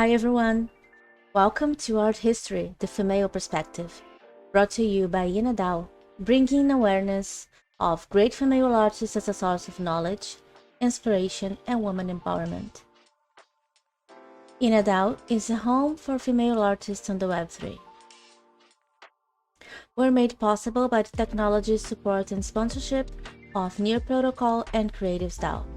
Hi everyone, welcome to Art History, the Female Perspective, brought to you by Ina Dao, bringing awareness of great female artists as a source of knowledge, inspiration, and women empowerment. Ina Dao is a home for female artists on the Web3. We're made possible by the technology support and sponsorship of Near Protocol and Creative Style.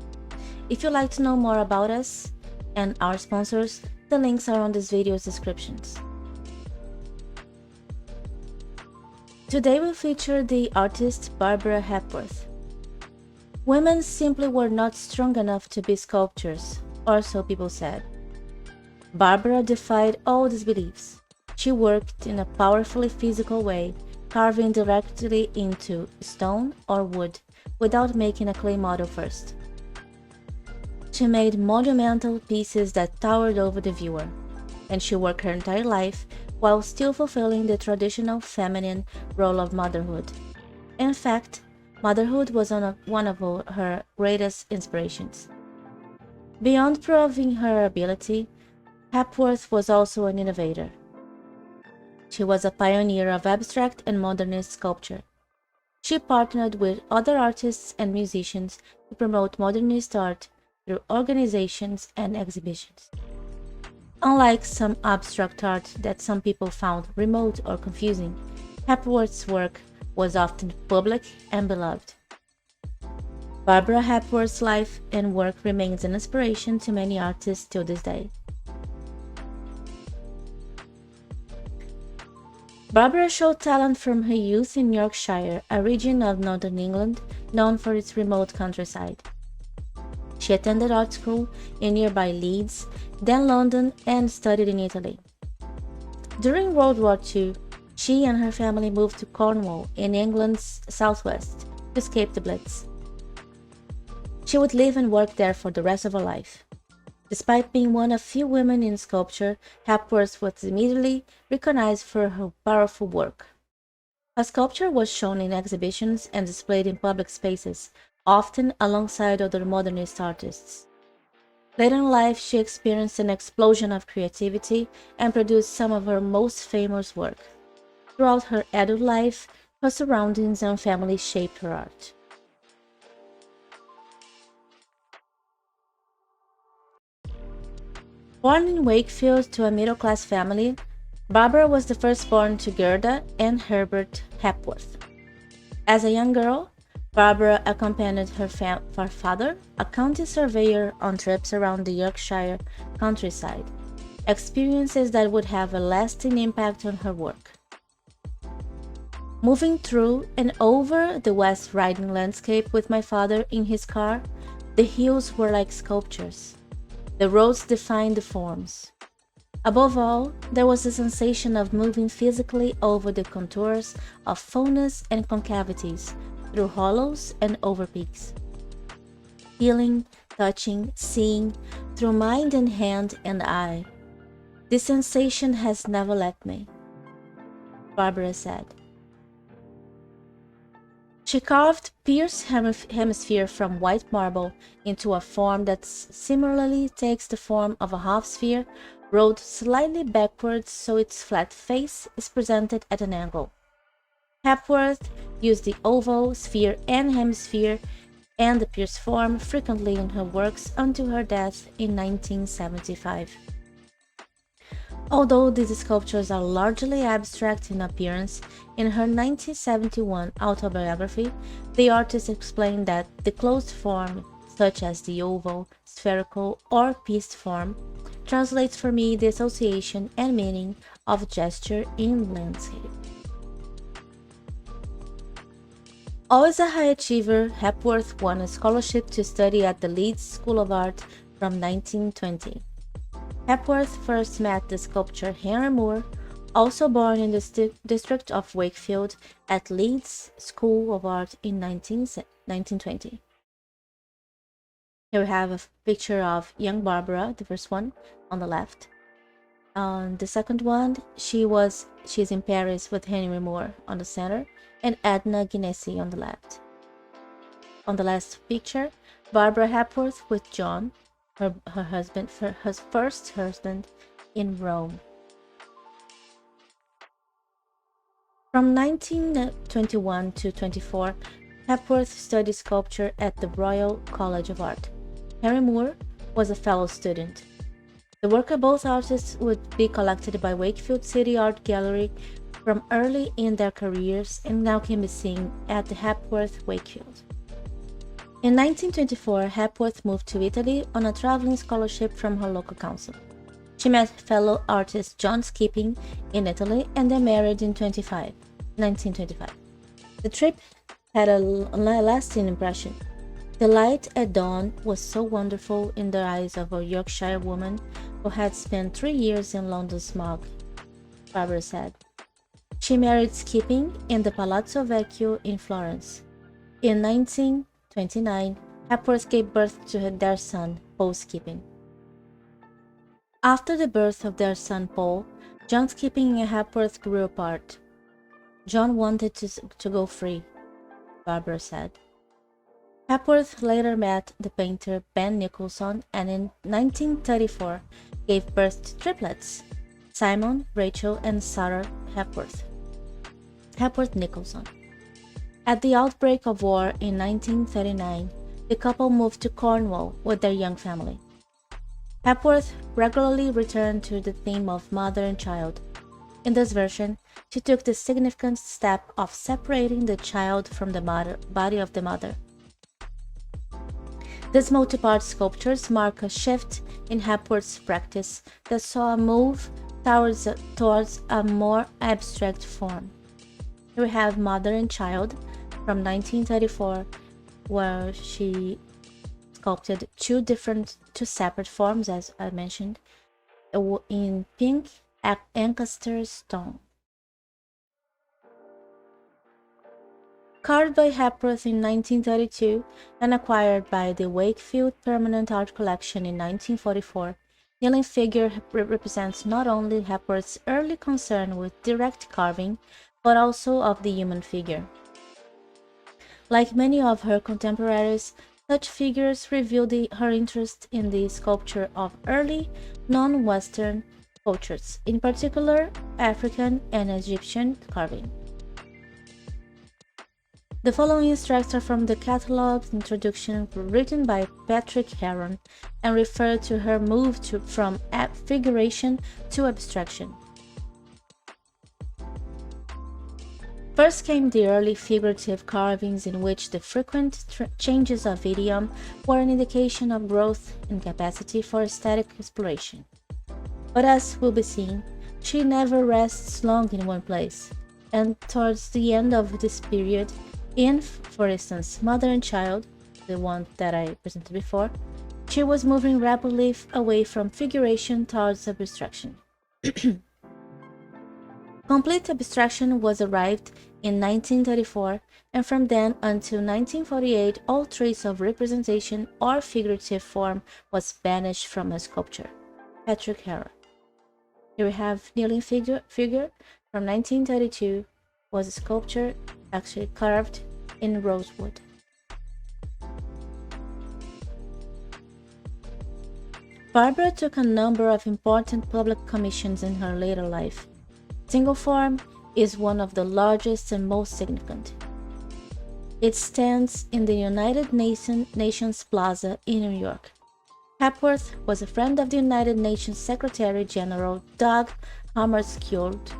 If you'd like to know more about us and our sponsors, the links are on this video's descriptions. Today we feature the artist Barbara Hepworth. Women simply were not strong enough to be sculptors, or so people said. Barbara defied all these beliefs. She worked in a powerfully physical way, carving directly into stone or wood without making a clay model first. She made monumental pieces that towered over the viewer, and she worked her entire life while still fulfilling the traditional feminine role of motherhood. In fact, motherhood was one of her greatest inspirations. Beyond proving her ability, Hepworth was also an innovator. She was a pioneer of abstract and modernist sculpture. She partnered with other artists and musicians to promote modernist art through organizations and exhibitions. Unlike some abstract art that some people found remote or confusing, Hepworth's work was often public and beloved. Barbara Hepworth's life and work remains an inspiration to many artists till this day. Barbara showed talent from her youth in Yorkshire, a region of northern England known for its remote countryside. She attended art school in nearby Leeds, then London, and studied in Italy. During World War II, she and her family moved to Cornwall in England's southwest to escape the Blitz. She would live and work there for the rest of her life. Despite being one of few women in sculpture, Hepworth was immediately recognized for her powerful work. Her sculpture was shown in exhibitions and displayed in public spaces, often alongside other modernist artists. Later in life, she experienced an explosion of creativity and produced some of her most famous work. Throughout her adult life, her surroundings and family shaped her art. Born in Wakefield to a middle-class family, Barbara was the firstborn to Gerda and Herbert Hepworth. As a young girl, Barbara accompanied her father, a county surveyor, on trips around the Yorkshire countryside, experiences that would have a lasting impact on her work. Moving through and over the West Riding landscape with my father in his car, the hills were like sculptures. The roads defined the forms. Above all, there was a sensation of moving physically over the contours of fullness and concavities, through hollows and over peaks. Feeling, touching, seeing, through mind and hand and eye. This sensation has never left me, Barbara said. She carved Pierce's hemisphere from white marble into a form that similarly takes the form of a half sphere, rolled slightly backwards so its flat face is presented at an angle. Hepworth used the oval, sphere, and hemisphere and the Pierce form frequently in her works until her death in 1975. Although these sculptures are largely abstract in appearance, in her 1971 autobiography, the artist explained that the closed form, such as the oval, spherical, or pieced form, translates for me the association and meaning of gesture in landscape. Always a high achiever, Hepworth won a scholarship to study at the Leeds School of Art from 1920. Hepworth first met the sculptor Henry Moore, also born in the district of Wakefield, at Leeds School of Art in 1920. Here we have a picture of young Barbara, the first one on the left. On the second one, she's in Paris with Henry Moore on the center, and Edna Guinnessy on the left. On the last picture, Barbara Hepworth with John, her first husband, in Rome. From 1921 to 24, Hepworth studied sculpture at the Royal College of Art. Henry Moore was a fellow student. The work of both artists would be collected by Wakefield City Art Gallery from early in their careers and now can be seen at the Hepworth Wakefield. In 1924, Hepworth moved to Italy on a traveling scholarship from her local council. She met fellow artist John Skipping in Italy and they married in 1925. The trip had a lasting impression. The light at dawn was so wonderful in the eyes of a Yorkshire woman who had spent 3 years in London's smog, Barbara said. She married Skipping in the Palazzo Vecchio in Florence. In 1929, Hepworth gave birth to their son, Paul Skipping. After the birth of their son Paul, John Skipping and Hepworth grew apart. John wanted to go free, Barbara said. Hepworth later met the painter Ben Nicholson and in 1934 gave birth to triplets, Simon, Rachel, and Sarah Hepworth. Hepworth Nicholson. At the outbreak of war in 1939, the couple moved to Cornwall with their young family. Hepworth regularly returned to the theme of mother and child. In this version, she took the significant step of separating the child from the body of the mother. These multi-part sculptures mark a shift in Hepworth's practice that saw a move towards a more abstract form. We have Mother and Child from 1934, where she sculpted two separate forms, as I mentioned, in pink Ancaster stone. Carved by Hepworth in 1932 and acquired by the Wakefield Permanent Art Collection in 1944, kneeling figure represents not only Hepworth's early concern with direct carving, but also of the human figure. Like many of her contemporaries, such figures reveal her interest in the sculpture of early, non-Western cultures, in particular African and Egyptian carving. The following extracts are from the catalog introduction written by Patrick Heron and refer to her move from figuration to abstraction. First came the early figurative carvings in which the frequent changes of idiom were an indication of growth and capacity for aesthetic exploration. But as will be seen, she never rests long in one place, and towards the end of this period, in, for instance, Mother and Child, the one that I presented before, she was moving rapidly away from figuration towards abstraction. Complete abstraction was arrived in 1934, and from then until 1948 all trace of representation or figurative form was banished from her sculpture. Patrick Heron. Here we have kneeling figure from 1932, was a sculpture actually carved in rosewood. Barbara took a number of important public commissions in her later life. Single form is one of the largest and most significant. It stands in the United Nations Plaza in New York. Hepworth was a friend of the United Nations Secretary General Dag Hammarskjöld,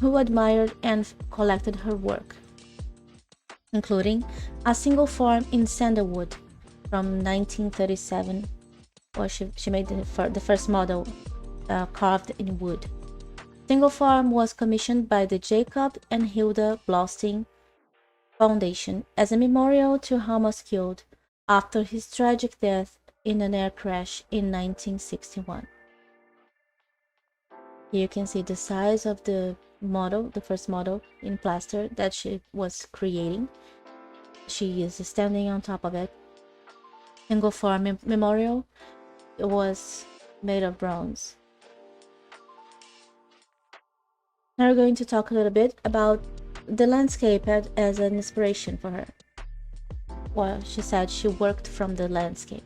who admired and collected her work, including a single form in sandalwood from 1937, where she made the first model carved in wood. Single form was commissioned by the Jacob and Hilda Blaustein Foundation as a memorial to Hammarskjöld after his tragic death in an air crash in 1961. Here you can see the size of the model, the first model in plaster that she was creating. She is standing on top of it. Single form memorial. It was made of bronze. Now we're going to talk a little bit about the landscape as an inspiration for her. Well, she said she worked from the landscape.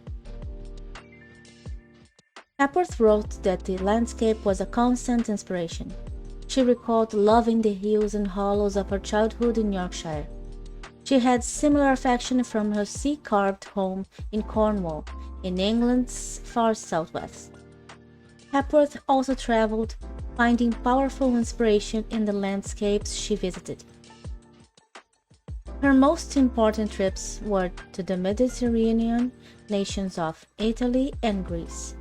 Hepworth wrote that the landscape was a constant inspiration. She recalled loving the hills and hollows of her childhood in Yorkshire. She had similar affection from her sea-carved home in Cornwall, in England's far southwest. Hepworth also traveled, finding powerful inspiration in the landscapes she visited. Her most important trips were to the Mediterranean nations of Italy and Greece.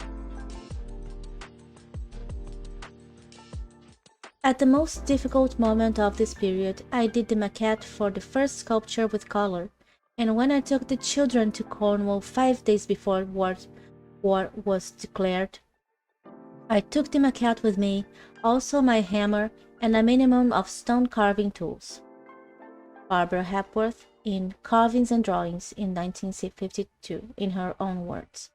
At the most difficult moment of this period, I did the maquette for the first sculpture with color, and when I took the children to Cornwall 5 days before war was declared, I took the maquette with me, also my hammer and a minimum of stone carving tools. Barbara Hepworth in Carvings and Drawings in 1952, in her own words.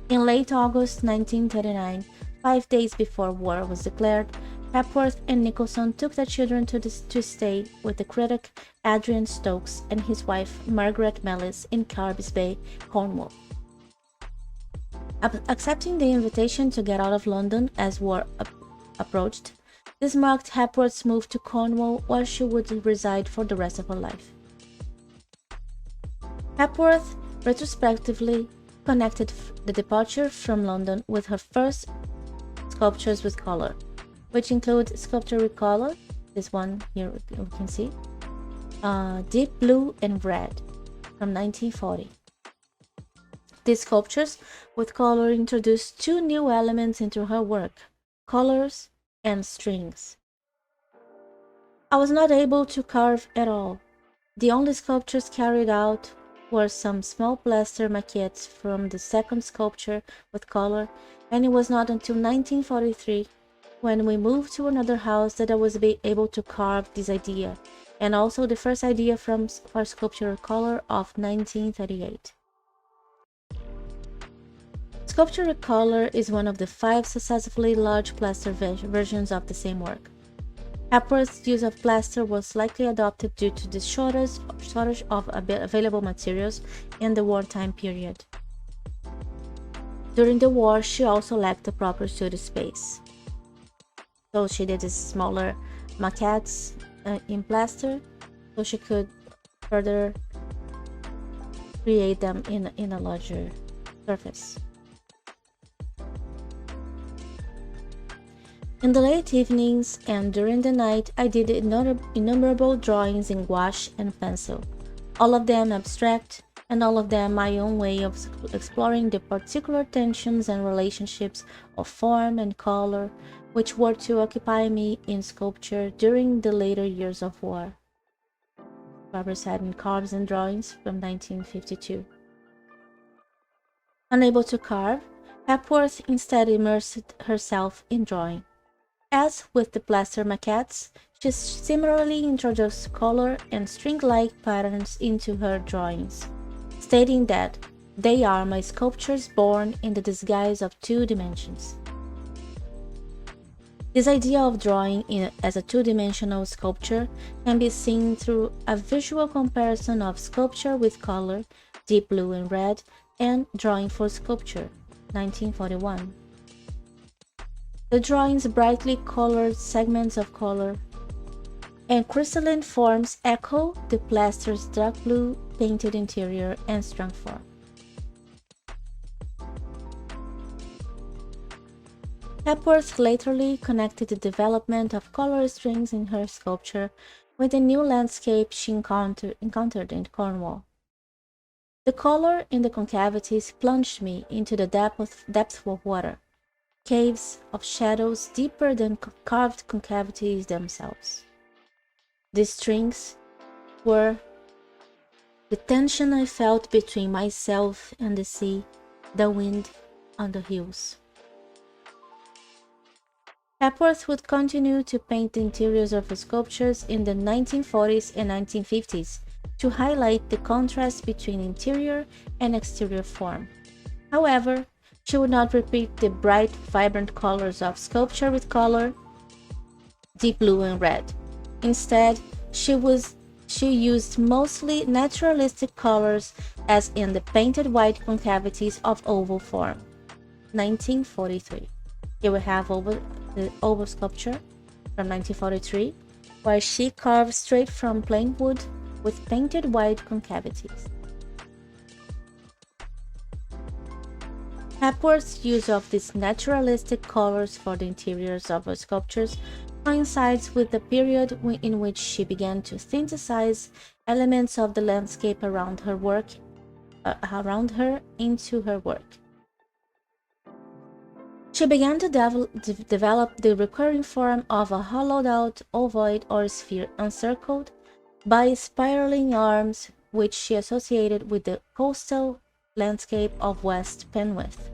In late August 1939, 5 days before war was declared, Hepworth and Nicholson took the children to stay with the critic Adrian Stokes and his wife Margaret Mellis in Carbis Bay, Cornwall. Accepting the invitation to get out of London as war approached, this marked Hepworth's move to Cornwall, where she would reside for the rest of her life. Hepworth retrospectively connected the departure from London with her first sculptures with color, which include sculpture with color, this one here we can see, deep blue and red from 1940. These sculptures with color introduced two new elements into her work, colors and strings. I was not able to carve at all. The only sculptures carried out were some small plaster maquettes from the second sculpture with color, and it was not until 1943, when we moved to another house, that I was able to carve this idea, and also the first idea for sculpture color of 1938. Sculpture color is one of the 5 successively large plaster versions of the same work. Hepworth's use of plaster was likely adopted due to the shortage of available materials in the wartime period. During the war, she also lacked the proper studio space, so she did these smaller maquettes in plaster, so she could further create them in a larger surface. In the late evenings and during the night, I did innumerable drawings in gouache and pencil, all of them abstract, and all of them my own way of exploring the particular tensions and relationships of form and color which were to occupy me in sculpture during the later years of war. Barbara said in Carvings and Drawings from 1952. Unable to carve, Hepworth instead immersed herself in drawing. As with the plaster maquettes, she similarly introduced color and string-like patterns into her drawings, stating that they are my sculptures born in the disguise of 2 dimensions. This idea of drawing as a 2-dimensional sculpture can be seen through a visual comparison of sculpture with color, deep blue and red, and drawing for sculpture, 1941. The drawing's brightly colored segments of color and crystalline forms echo the plaster's dark blue painted interior and strong form. Hepworth laterally connected the development of color strings in her sculpture with the new landscape she encountered in Cornwall. The color in the concavities plunged me into the depth of water, caves of shadows deeper than carved concavities themselves. These strings were the tension I felt between myself and the sea, the wind on the hills. Hepworth would continue to paint the interiors of her sculptures in the 1940s and 1950s to highlight the contrast between interior and exterior form. However, she would not repeat the bright, vibrant colors of sculpture with color, deep blue and red. Instead, she used mostly naturalistic colors, as in the painted white concavities of oval form. 1943. Here we have the oval sculpture from 1943, where she carved straight from plain wood with painted white concavities. Hepworth's use of these naturalistic colors for the interiors of her sculptures coincides with the period in which she began to synthesize elements of the landscape around her into her work. She began to develop the recurring form of a hollowed-out ovoid or sphere encircled by spiraling arms, which she associated with the coastal landscape of West Penwith.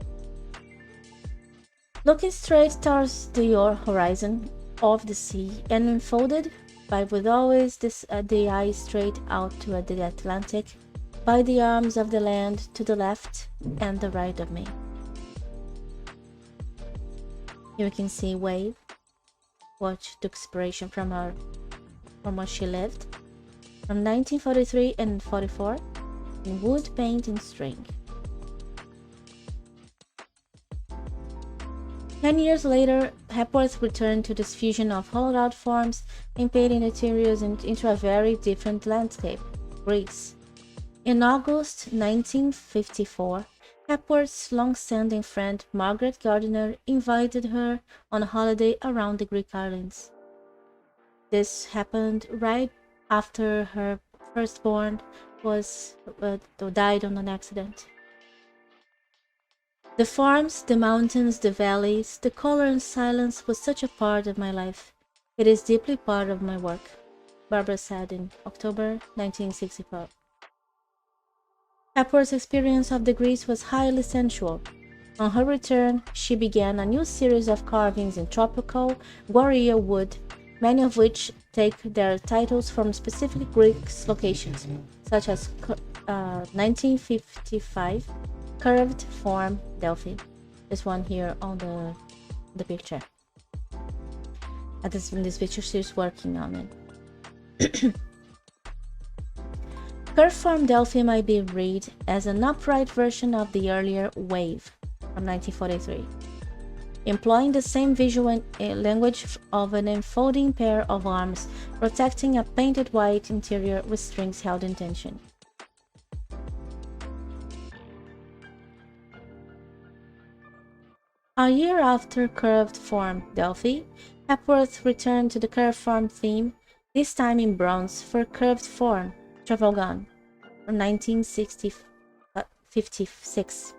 Looking straight towards the horizon of the sea and enfolded by with always the eye straight out to the Atlantic by the arms of the land to the left and the right of me. Here we can see Wave, which took inspiration from what she lived, from 1943 and 44, in wood, paint, and string. 10 years later, Hepworth returned to this fusion of hollowed-out forms and painted interiors into a very different landscape, Greece. In August 1954, Hepworth's long-standing friend Margaret Gardiner invited her on a holiday around the Greek islands. This happened right after her firstborn died on an accident. The farms, the mountains, the valleys, the color and silence was such a part of my life. It is deeply part of my work, Barbara said in October 1965. Hepworth's experience of the Greece was highly sensual. On her return, she began a new series of carvings in tropical Guarria wood, many of which take their titles from specific Greek locations, such as 1955 curved form Delphi. This one here on the picture. In this picture, she's working on it. Curved form Delphi might be read as an upright version of the earlier Wave from 1943, employing the same visual language of an enfolding pair of arms protecting a painted white interior with strings held in tension. A year after curved form Delphi, Hepworth returned to the curved form theme, this time in bronze for curved form Trafalgar from 1956.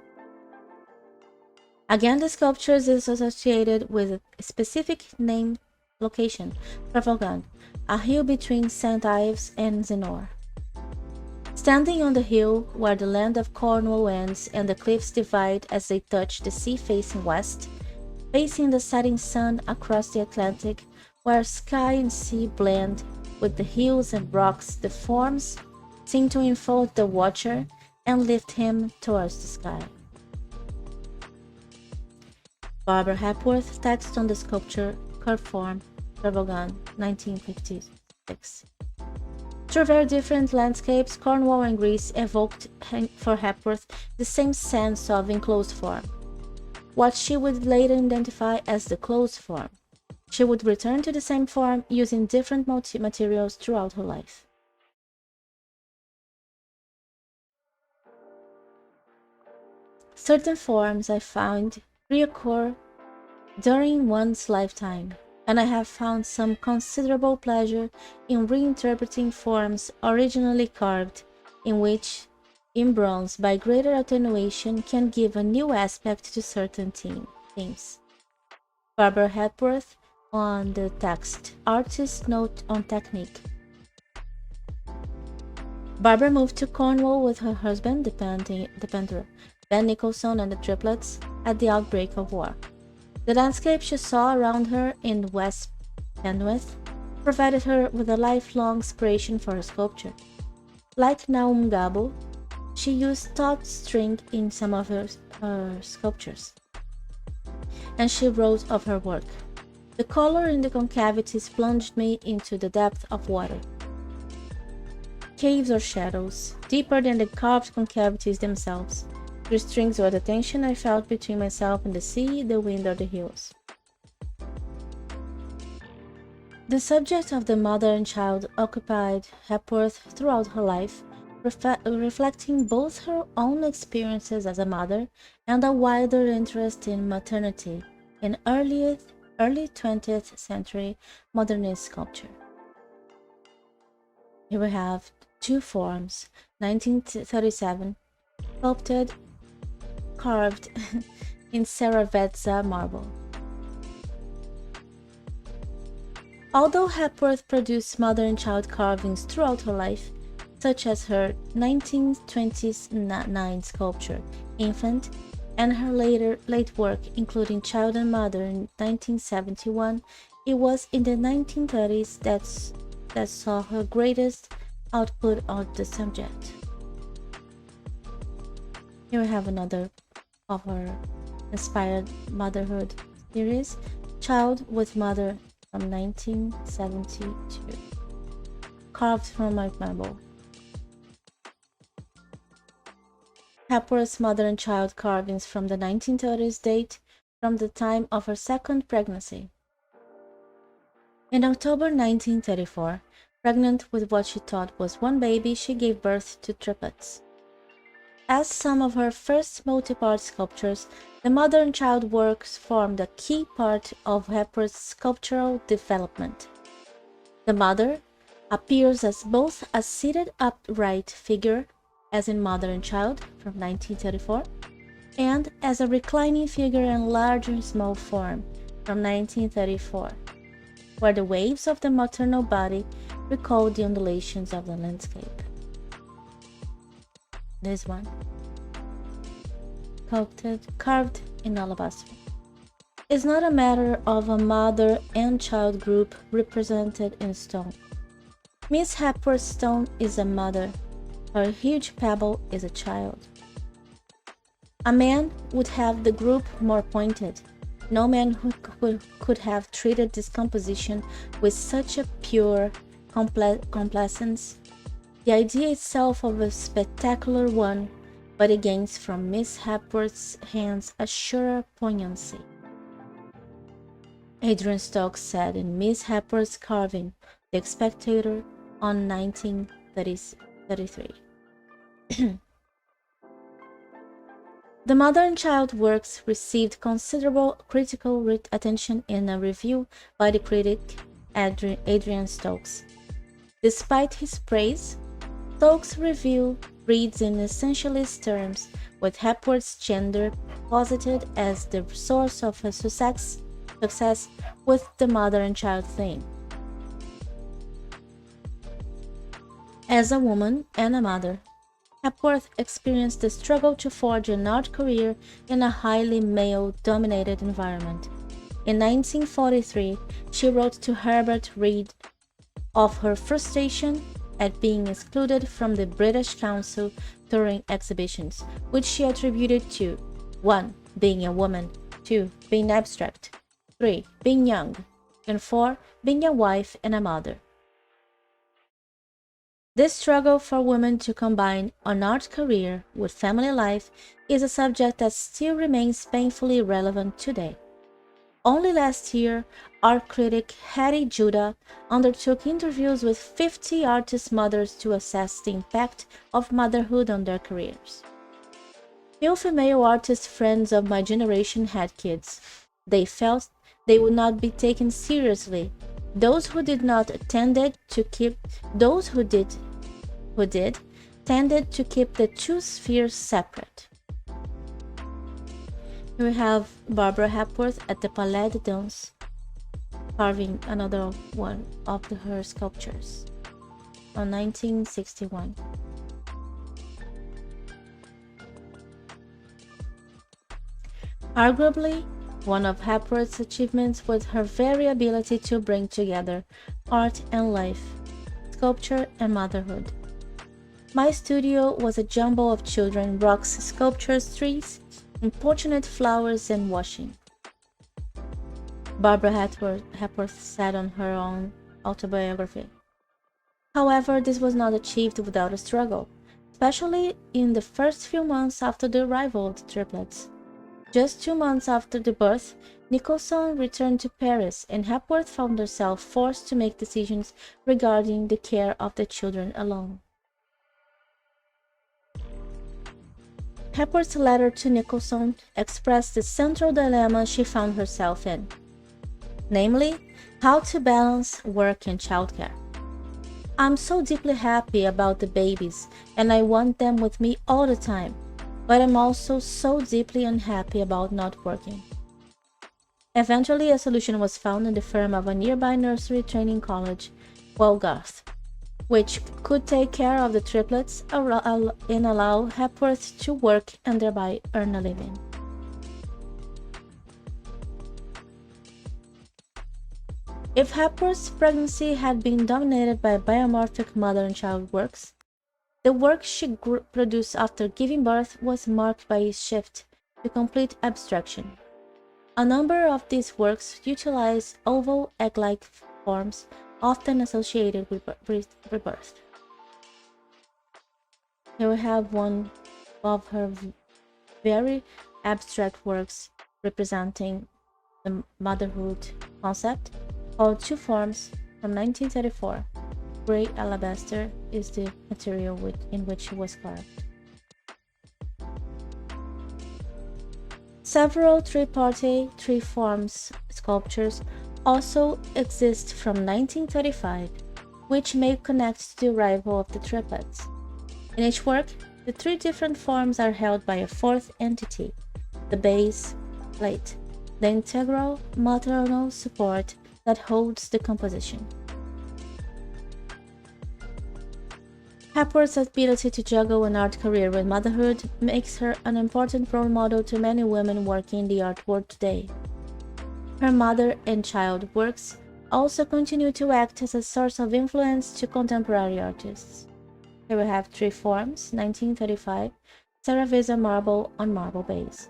Again, the sculpture is associated with a specific named location, Trafalgar, a hill between St. Ives and Zenor. Standing on the hill where the land of Cornwall ends and the cliffs divide as they touch the sea facing west, facing the setting sun across the Atlantic, where sky and sea blend with the hills and rocks, the forms seem to enfold the watcher and lift him towards the sky. Barbara Hepworth text on the sculpture Curved Form, Trafalgar, 1956. Through very different landscapes, Cornwall and Greece evoked for Hepworth the same sense of enclosed form, what she would later identify as the closed form. She would return to the same form using different materials throughout her life. Certain forms I found reoccur during one's lifetime, and I have found some considerable pleasure in reinterpreting forms originally carved, in which, in bronze, by greater attenuation, can give a new aspect to certain themes. Barbara Hepworth on the text, Artist's Note on Technique. Barbara moved to Cornwall with her husband, the painter Ben Nicholson, and the triplets at the outbreak of war. The landscape she saw around her in West Penwith provided her with a lifelong inspiration for her sculpture. Like Naum Gabo, she used taut string in some of her sculptures, and she wrote of her work. The color in the concavities plunged me into the depth of water. Caves or shadows, deeper than the carved concavities themselves, The strings were the tension I felt between myself and the sea, the wind, or the hills. The subject of the mother and child occupied Hepworth throughout her life, reflecting both her own experiences as a mother and a wider interest in maternity in early 20th century modernist sculpture. Here we have two forms, 1937, sculpted, carved in Saravezza marble. Although Hepworth produced mother and child carvings throughout her life, such as her 1929 sculpture, Infant, and her late work including Child and Mother in 1971, it was in the 1930s that saw her greatest output on the subject. Here we have another of her inspired motherhood series, Child with Mother from 1972, carved from marble. Hepworth's mother and child carvings from the 1930s date from the time of her second pregnancy. In October 1934, pregnant with what she thought was one baby, she gave birth to triplets. As some of her first multi-part sculptures, the mother and child works formed a key part of Hepworth's sculptural development. The mother appears as both a seated upright figure, as in Mother and Child from 1934, and as a reclining figure in large and small form from 1934, where the waves of the maternal body recall the undulations of the landscape. This one, carved in alabaster, is not a matter of a mother and child group represented in stone. Miss Hepworth's stone is a mother. Her huge pebble is a child. A man would have the group more pointed. No man who could have treated this composition with such a pure complacence. The idea itself of a spectacular one, but it gains from Miss Hepworth's hands a surer poignancy. Adrian Stokes said in Miss Hepworth's carving, The Spectator, on 1933. The mother and child works received considerable critical attention in a review by the critic Adrian Stokes. Despite his praise, Stokes' review reads in essentialist terms, with Hepworth's gender posited as the source of her success with the mother and child theme. As a woman and a mother, Hepworth experienced the struggle to forge an art career in a highly male-dominated environment. In 1943, she wrote to Herbert Reed of her frustration at being excluded from the British Council touring exhibitions, which she attributed to 1. Being a woman, 2. Being abstract, 3. Being young, and 4. Being a wife and a mother. This struggle for women to combine an art career with family life is a subject that still remains painfully relevant today. Only last year, art critic Hattie Judah undertook interviews with 50 artist mothers to assess the impact of motherhood on their careers. Few female artist friends of my generation had kids. They felt they would not be taken seriously. Those who did not tended to keep the two spheres separate. Here we have Barbara Hepworth at the Palais de Danse, carving another one of her sculptures on 1961. Arguably, one of Hepworth's achievements was her very ability to bring together art and life, sculpture and motherhood. My studio was a jumble of children, rocks, sculptures, trees, importunate flowers, and washing. Barbara Hepworth said on her own autobiography. However, this was not achieved without a struggle. especially in the first few months after the arrival of the triplets. Just 2 months after the birth, Nicholson returned to Paris, and Hepworth found herself forced to make decisions regarding the care of the children alone. Hepworth's letter to Nicholson expressed the central dilemma she found herself in, namely, how to balance work and childcare. "I'm so deeply happy about the babies, and I want them with me all the time, but I'm also so deeply unhappy about not working." Eventually, a solution was found in the firm of a nearby nursery training college, Walgarth, which could take care of the triplets and allow Hepworth to work and thereby earn a living. If Hepworth's pregnancy had been dominated by biomorphic mother and child works, the work she produced after giving birth was marked by a shift to complete abstraction. A number of these works utilize oval egg-like forms often associated with rebirth. Here we have one of her very abstract works representing the motherhood concept, called Two Forms, from 1934. Gray alabaster is the material in which it was carved. Several three-party, three-forms sculptures also exist from 1935, which may connect to the arrival of the triplets. In each work, the three different forms are held by a fourth entity, the base plate, the integral maternal support that holds the composition. Hepworth's ability to juggle an art career with motherhood makes her an important role model to many women working in the art world today. Her mother and child works also continue to act as a source of influence to contemporary artists. Here we have Three Forms, 1935, Cerevisian marble on marble base.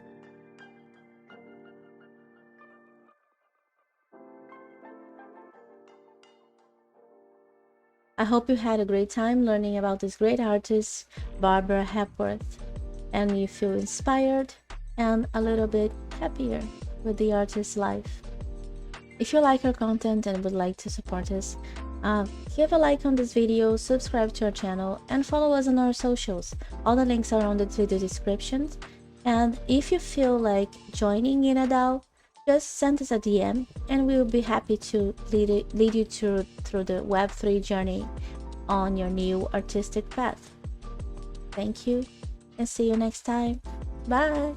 I hope you had a great time learning about this great artist, Barbara Hepworth, and you feel inspired and a little bit happier with the artist's life. If you like our content and would like to support us, give a like on this video, subscribe to our channel, and follow us on our socials. All the links are on the video description. And if you feel like joining in a DAO, just send us a DM and we will be happy to lead you through the Web3 journey on your new artistic path. Thank you and see you next time. Bye!